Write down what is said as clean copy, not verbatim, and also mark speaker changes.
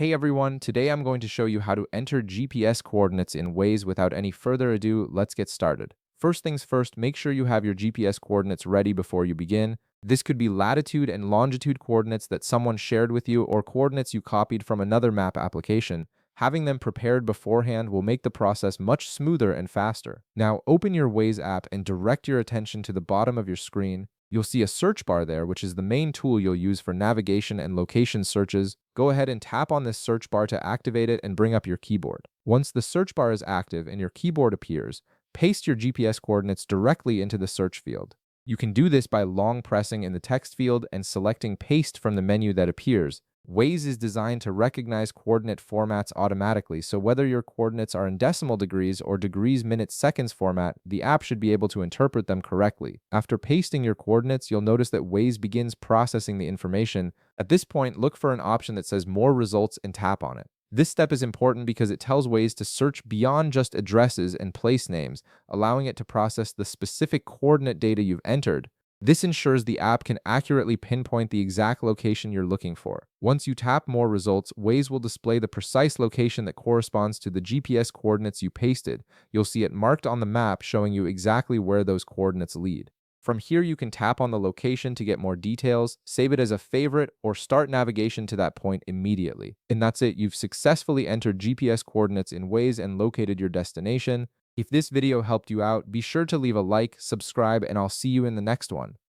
Speaker 1: Hey everyone, today I'm going to show you how to enter GPS coordinates in Waze. Without any further ado, let's get started. First things first, make sure you have your GPS coordinates ready before you begin. This could be latitude and longitude coordinates that someone shared with you or coordinates you copied from another map application. Having them prepared beforehand will make the process much smoother and faster. Now, open your Waze app and direct your attention to the bottom of your screen. You'll see a search bar there, which is the main tool you'll use for navigation and location searches. Go ahead and tap on this search bar to activate it and bring up your keyboard. Once the search bar is active and your keyboard appears, paste your GPS coordinates directly into the search field. You can do this by long pressing in the text field and selecting Paste from the menu that appears. Waze is designed to recognize coordinate formats automatically, so whether your coordinates are in decimal degrees or degrees, minutes, seconds format, the app should be able to interpret them correctly. After pasting your coordinates, you'll notice that Waze begins processing the information. At this point, look for an option that says More Results and tap on it. This step is important because it tells Waze to search beyond just addresses and place names, allowing it to process the specific coordinate data you've entered. This ensures the app can accurately pinpoint the exact location you're looking for. Once you tap More Results, Waze will display the precise location that corresponds to the GPS coordinates you pasted. You'll see it marked on the map, showing you exactly where those coordinates lead. From here, you can tap on the location to get more details, save it as a favorite, or start navigation to that point immediately. And that's it, you've successfully entered GPS coordinates in Waze and located your destination. If this video helped you out, be sure to leave a like, subscribe, and I'll see you in the next one.